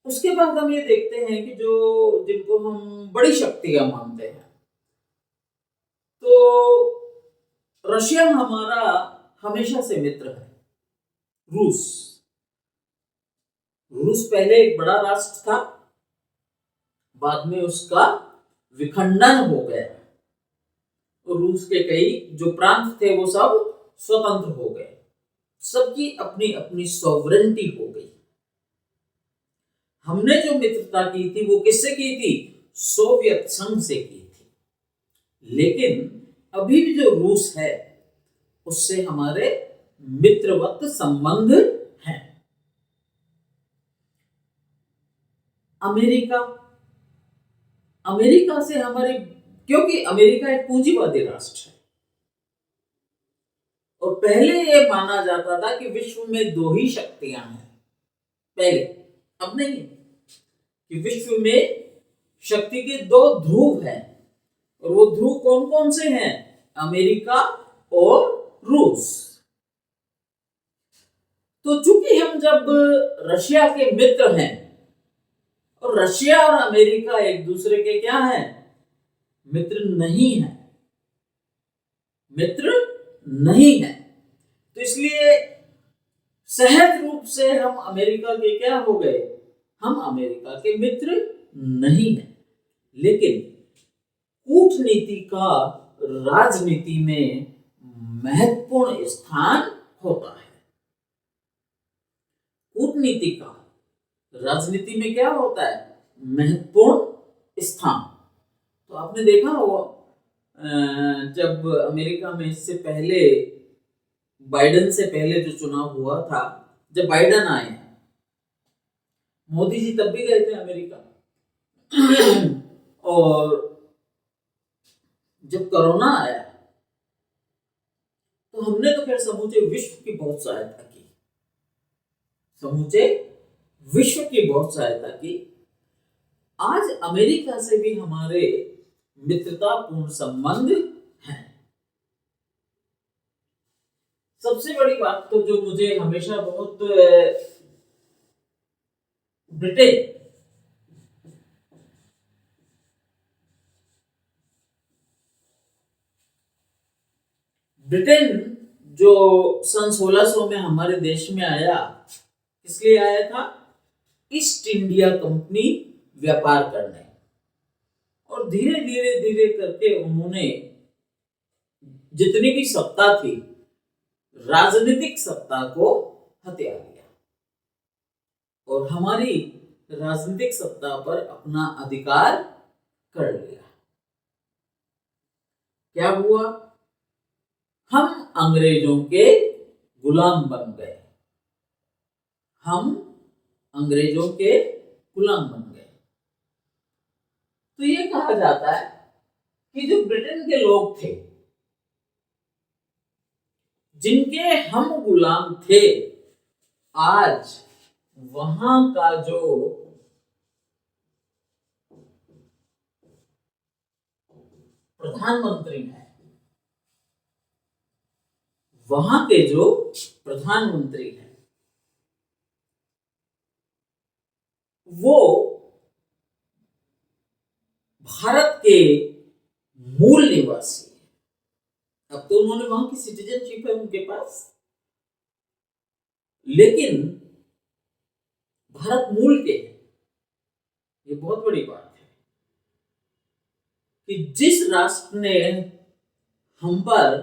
उसके बाद हम ये देखते हैं कि जिनको हम बड़ी शक्तियां मानते हैं, तो रशिया हमारा हमेशा से मित्र है। रूस पहले एक बड़ा राष्ट्र था, बाद में उसका विखंडन हो गया और रूस के कई जो प्रांत थे वो सब स्वतंत्र हो गए, सबकी अपनी अपनी सॉवरेनिटी हो गई। हमने जो मित्रता की थी वो किससे की थी? सोवियत संघ से की थी। लेकिन अभी भी जो रूस है उससे हमारे मित्रवत संबंध हैं। अमेरिका से हमारी, क्योंकि अमेरिका एक पूंजीवादी राष्ट्र है और पहले ये माना जाता था कि विश्व में 2 ही शक्तियां हैं पहले, अब नहीं, कि विश्व में शक्ति के 2 ध्रुव हैं और वो ध्रुव कौन कौन से हैं? अमेरिका और रूस। तो चूंकि हम जब रशिया के मित्र हैं और रशिया और अमेरिका एक दूसरे के क्या हैं? मित्र नहीं है, मित्र नहीं है। तो इसलिए सहज रूप से हम अमेरिका के क्या हो गए? हम अमेरिका के मित्र नहीं हैं। लेकिन कूटनीति का राजनीति में महत्वपूर्ण स्थान होता है। कूटनीति का राजनीति में क्या होता है? महत्वपूर्ण स्थान। तो आपने देखा होगा जब अमेरिका में इससे पहले, बाइडेन से पहले जो चुनाव हुआ था, जब बाइडेन आए, मोदी जी तब भी गए थे अमेरिका और जब कोरोना आया तो हमने तो खैर समूचे विश्व की बहुत सहायता की, समूचे विश्व की बहुत सहायता की। आज अमेरिका से भी हमारे मित्रतापूर्ण संबंध हैं। सबसे बड़ी बात तो जो मुझे हमेशा बहुत ब्रिटेन जो सन 1600 में हमारे देश में आया, किसलिए आया था? ईस्ट इंडिया कंपनी व्यापार करने, और धीरे धीरे धीरे करके उन्होंने जितनी भी सत्ता थी, राजनीतिक सत्ता को हथिया लिया। और हमारी राजनीतिक सत्ता पर अपना अधिकार कर लिया। क्या हुआ? हम अंग्रेजों के गुलाम बन गए। हम अंग्रेजों के गुलाम बन गए। तो ये कहा जाता है कि जो ब्रिटेन के लोग थे, जिनके हम गुलाम थे, आज वहां का जो प्रधानमंत्री है, वहां के जो प्रधानमंत्री हैं, वो भारत के मूल निवासी है। अब तो उन्होंने वहां की सिटीजनशिप है उनके पास, लेकिन भारत मूल के हैं। ये बहुत बड़ी बात है कि जिस राष्ट्र ने हम पर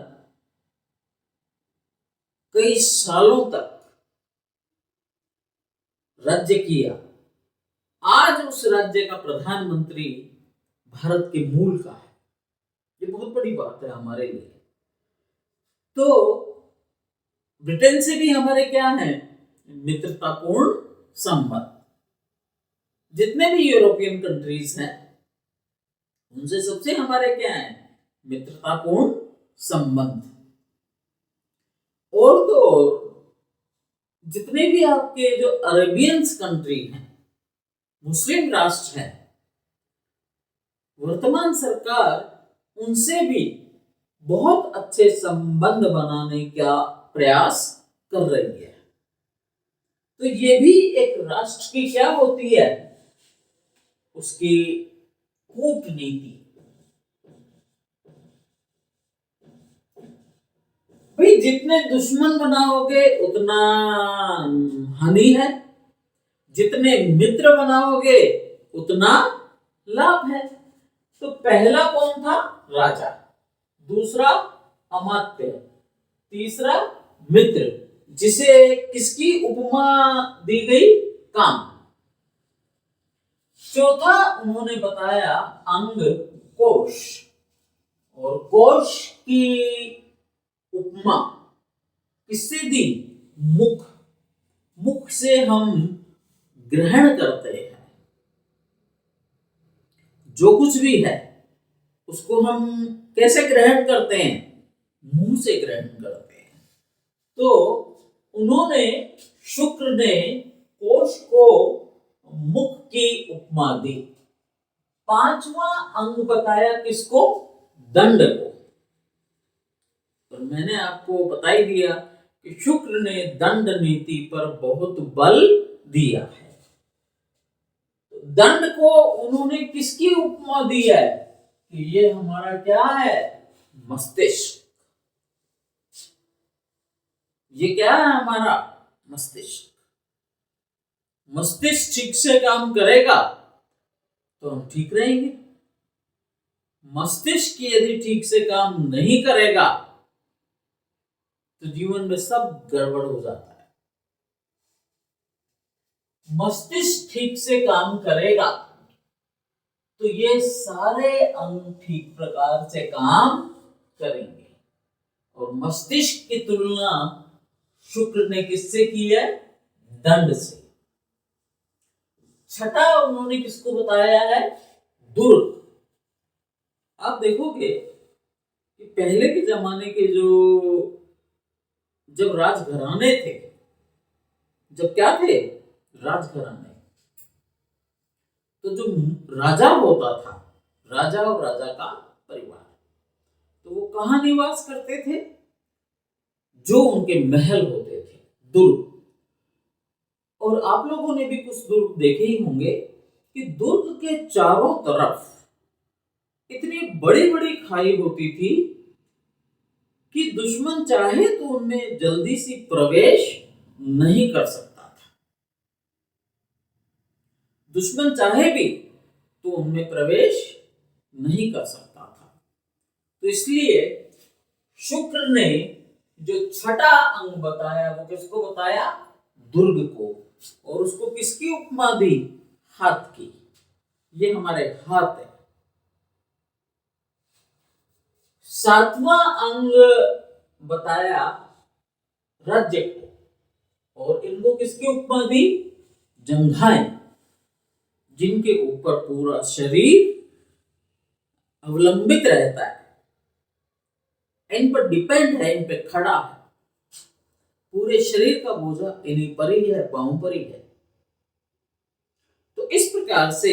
कई सालों तक राज्य किया, आज उस राज्य का प्रधानमंत्री भारत के मूल का है। ये बहुत बड़ी बात है हमारे लिए। तो ब्रिटेन से भी हमारे क्या है? मित्रतापूर्ण संबंध। जितने भी यूरोपियन कंट्रीज हैं, उनसे सबसे हमारे क्या है? मित्रतापूर्ण संबंध। और तो जितने भी आपके जो अरेबियंस कंट्री हैं, मुस्लिम राष्ट्र हैं, वर्तमान सरकार उनसे भी बहुत अच्छे संबंध बनाने का प्रयास कर रही है। तो ये भी एक राष्ट्र की क्या होती है? उसकी कूटनीति। भाई जितने दुश्मन बनाओगे उतना हानि है, जितने मित्र बनाओगे उतना लाभ है। तो पहला कौन था? राजा, दूसरा अमात्य, तीसरा मित्र, जिसे किसकी उपमा दी गई? काम। चौथा उन्होंने बताया अंग कोश, और कोश की उपमा किससे दी? मुख। मुख से हम ग्रहण करते हैं, जो कुछ भी है उसको हम कैसे ग्रहण करते हैं? मुंह से ग्रहण करते हैं। तो उन्होंने, शुक्र ने कोश को मुख की उपमा दी। पांचवा अंग बताया किसको? दंड को। और मैंने आपको बता ही दिया कि शुक्र ने दंड नीति पर बहुत बल दिया है। दंड को उन्होंने किसकी उपमा दी है? कि ये हमारा क्या है? मस्तिष्क। ये क्या है? हमारा मस्तिष्क। मस्तिष्क ठीक से काम करेगा तो हम ठीक रहेंगे। मस्तिष्क यदि ठीक से काम नहीं करेगा तो जीवन में सब गड़बड़ हो जाता है। मस्तिष्क ठीक से काम करेगा तो ये सारे अंग ठीक प्रकार से काम करेंगे। और मस्तिष्क की तुलना शुक्र ने किससे की है? दंड से। छठा उन्होंने किसको बताया है? दुर्ग। आप देखोगे कि पहले के जमाने के जब राजघराने थे, जब क्या थे? राजघराने, तो जो राजा होता था, राजा और राजा का परिवार, तो वो कहां निवास करते थे? जो उनके महल होते थे, दुर्ग। और आप लोगों ने भी कुछ दुर्ग देखे ही होंगे कि दुर्ग के चारों तरफ इतनी बड़ी बड़ी खाई होती थी कि दुश्मन चाहे तो उनमें जल्दी से प्रवेश नहीं कर सकता था। दुश्मन चाहे भी तो उनमें प्रवेश नहीं कर सकता था। तो इसलिए शुक्र ने जो छठा अंग बताया वो किसको बताया? दुर्ग को। और उसको किसकी उपमा दी? हाथ की। ये हमारे हाथ है। सातवां अंग बताया राज्य को, और इनको किसकी उपमा दी? जंघाएं, जिनके ऊपर पूरा शरीर अवलंबित रहता है, इन पर डिपेंड है, इन पे खड़ा है। पूरे शरीर का बोझा इन्हीं पर ही है, पांव पर ही है। तो इस प्रकार से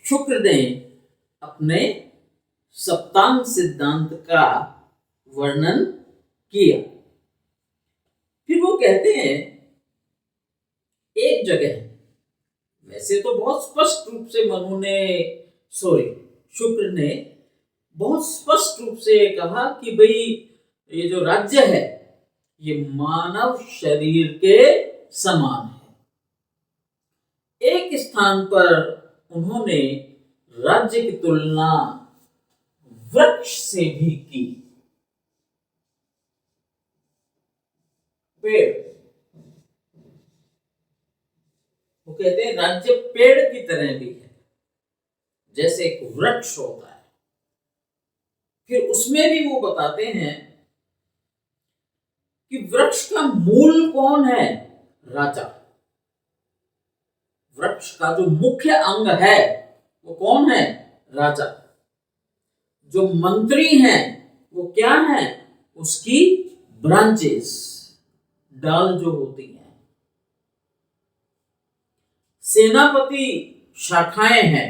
शुक्र ने अपने सप्तांग सिद्धांत का वर्णन किया। फिर वो कहते हैं एक जगह, वैसे तो बहुत स्पष्ट रूप से शुक्र ने बहुत स्पष्ट रूप से कहा कि भाई ये जो राज्य है ये मानव शरीर के समान है। एक स्थान पर उन्होंने राज्य की तुलना वृक्ष से भी की। पेड़, वो कहते हैं राज्य पेड़ की तरह भी है, जैसे एक वृक्ष होता है। फिर उसमें भी वो बताते हैं कि वृक्ष का मूल कौन है? राजा। वृक्ष का जो मुख्य अंग है वो कौन है? राजा। जो मंत्री हैं वो क्या है? उसकी ब्रांचेस, डाल जो होती हैं। सेनापति शाखाएं हैं,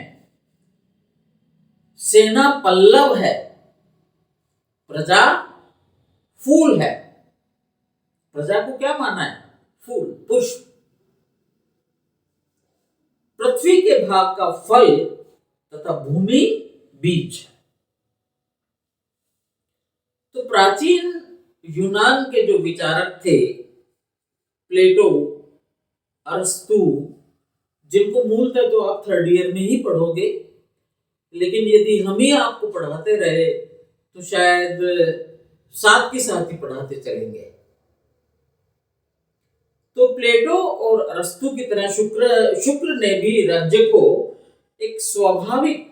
सेना पल्लव है, प्रजा फूल है। प्रजा को क्या माना है? फूल, पुष्प। पृथ्वी के भाग का फल तथा भूमि बीज है। तो प्राचीन यूनान के जो विचारक थे, प्लेटो, अरस्तु, जिनको मूलतः तो आप थर्ड ईयर में ही पढ़ोगे, लेकिन यदि हम ही आपको पढ़ाते रहे तो शायद साथ के साथ ही पढ़ाते चलेंगे। तो प्लेटो और अरस्तु की तरह शुक्र ने भी राज्य को एक स्वाभाविक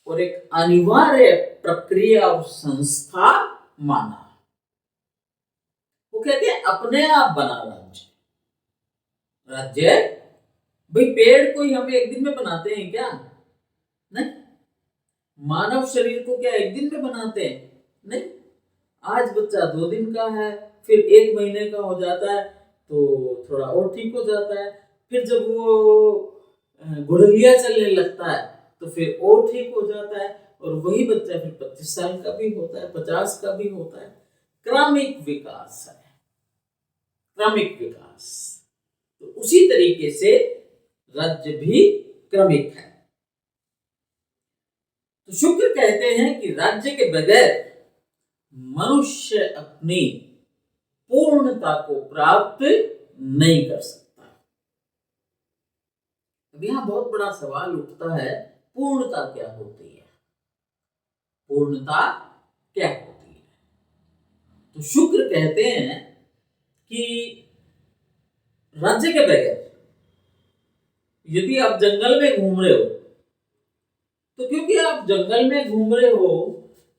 और एक अनिवार्य प्रक्रिया और संस्था माना। वो कहते हैं अपने आप बना राज्य। भाई पेड़ कोई हम एक दिन में बनाते हैं क्या? नहीं। मानव शरीर को क्या एक दिन में बनाते हैं? नहीं। आज बच्चा 2 दिन का है, फिर 1 महीने का हो जाता है तो थोड़ा और ठीक हो जाता है। फिर जब वो गुड़लिया चलने लगता है तो फिर और ठीक हो जाता है, और वही बच्चा फिर 25 साल का भी होता है, 50 का भी होता है। क्रमिक विकास है, क्रमिक विकास। तो उसी तरीके से राज्य भी क्रमिक है। तो शुक्र कहते हैं कि राज्य के बगैर मनुष्य अपनी पूर्णता को प्राप्त नहीं कर सकता। अब यहां बहुत बड़ा सवाल उठता है, पूर्णता क्या होती है? पूर्णता क्या होती है? तो शुक्र कहते हैं कि राज्य के बगैर यदि आप जंगल में घूम रहे हो, तो क्योंकि आप जंगल में घूम रहे हो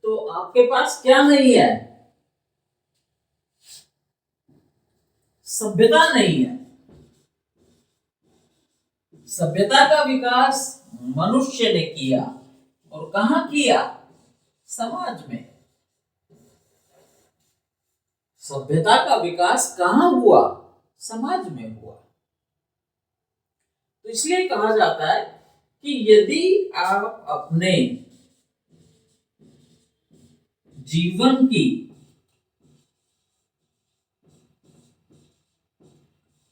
तो आपके पास क्या नहीं है? सभ्यता नहीं है। सभ्यता का विकास मनुष्य ने किया, और कहां किया? समाज में। सभ्यता का विकास कहां हुआ? समाज में हुआ। तो इसलिए कहा जाता है कि यदि आप अपने जीवन की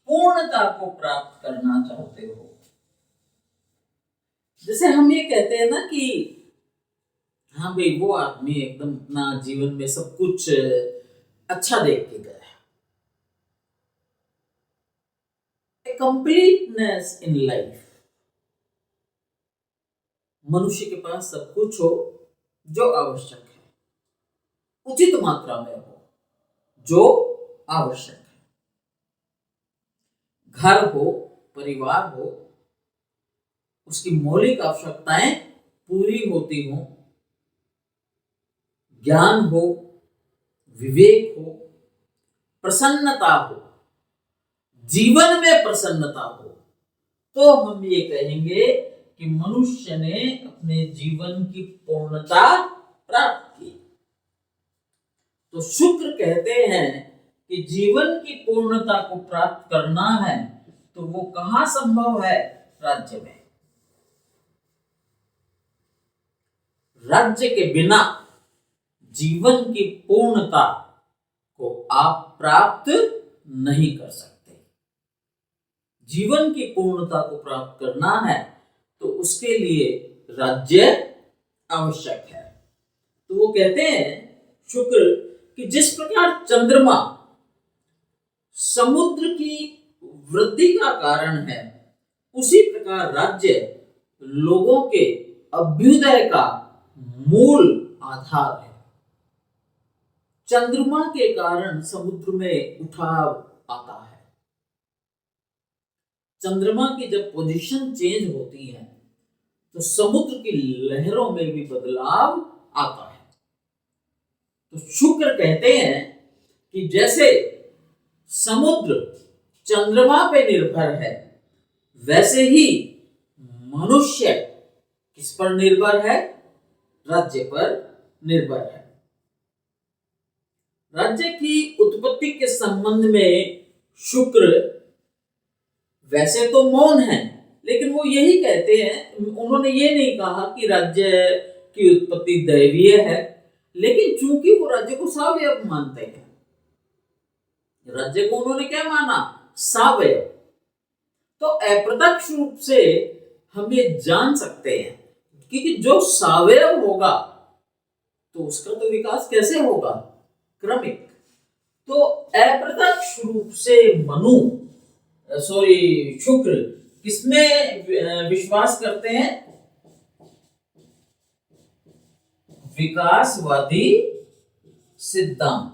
पूर्णता को प्राप्त करना चाहते हो, जैसे हम ये कहते हैं ना कि हाँ भाई वो आदमी एकदम अपना जीवन में सब कुछ अच्छा देख के गया, ए कंप्लीटनेस इन लाइफ। मनुष्य के पास सब कुछ हो जो आवश्यक है, उचित मात्रा में हो जो आवश्यक है। घर हो, परिवार हो, उसकी मौलिक आवश्यकताएं पूरी होती हो, ज्ञान हो, विवेक हो, प्रसन्नता हो, जीवन में प्रसन्नता हो, तो हम ये कहेंगे कि मनुष्य ने अपने जीवन की पूर्णता प्राप्त की। तो शुक्र कहते हैं कि जीवन की पूर्णता को प्राप्त करना है तो वो कहां संभव है? राज्य में। राज्य के बिना जीवन की पूर्णता को आप प्राप्त नहीं कर सकते। जीवन की पूर्णता को प्राप्त करना है तो उसके लिए राज्य आवश्यक है। तो वो कहते हैं शुक्र कि जिस प्रकार चंद्रमा समुद्र की वृद्धि का कारण है, उसी प्रकार राज्य लोगों के अभ्युदय का मूल आधार है। चंद्रमा के कारण समुद्र में उठाव आता है। चंद्रमा की जब पोजीशन चेंज होती है तो समुद्र की लहरों में भी बदलाव आता है। तो शुक्र कहते हैं कि जैसे समुद्र चंद्रमा पे निर्भर है, वैसे ही मनुष्य किस पर निर्भर है? राज्य पर निर्भर है। राज्य की उत्पत्ति के संबंध में शुक्र वैसे तो मौन है, लेकिन वो यही कहते हैं, उन्होंने ये नहीं कहा कि राज्य की उत्पत्ति दैवीय है, लेकिन चूंकि वो राज्य को सावयव मानते हैं, राज्य को उन्होंने क्या माना? सावयव। तो अप्रत्यक्ष रूप से हम ये जान सकते हैं कि जो सावयव होगा तो उसका तो विकास कैसे होगा? क्रमिक। तो अप्रत्यक्ष रूप से शुक्र किसमें विश्वास करते हैं? विकासवादी सिद्धांत।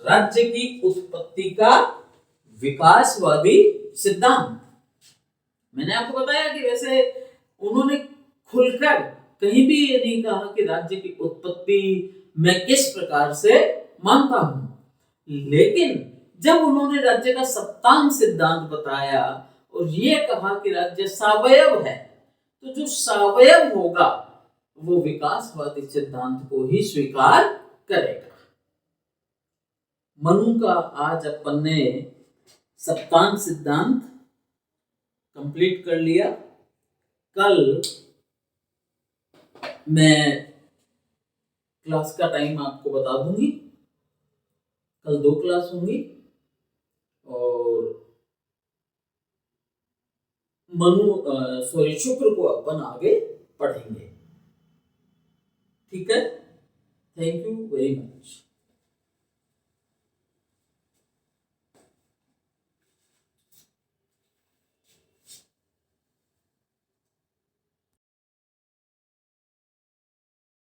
राज्य की उत्पत्ति का विकासवादी सिद्धांत। मैंने आपको बताया कि वैसे उन्होंने खुलकर कहीं भी ये नहीं कहा कि राज्य की उत्पत्ति मैं किस प्रकार से मानता हूं, लेकिन जब उन्होंने राज्य का सप्तांग सिद्धांत बताया और ये कहा कि राज्य सावयव है, तो जो सावयव होगा वो विकासवादी सिद्धांत को ही स्वीकार करेगा। मनु का आज अपन ने सप्तांग सिद्धांत कंप्लीट कर लिया। कल मैं क्लास का टाइम आपको बता दूंगी। कल 2 क्लास होंगी और शुक्र को अपन आगे पढ़ेंगे। ठीक है, थैंक यू वेरी मच।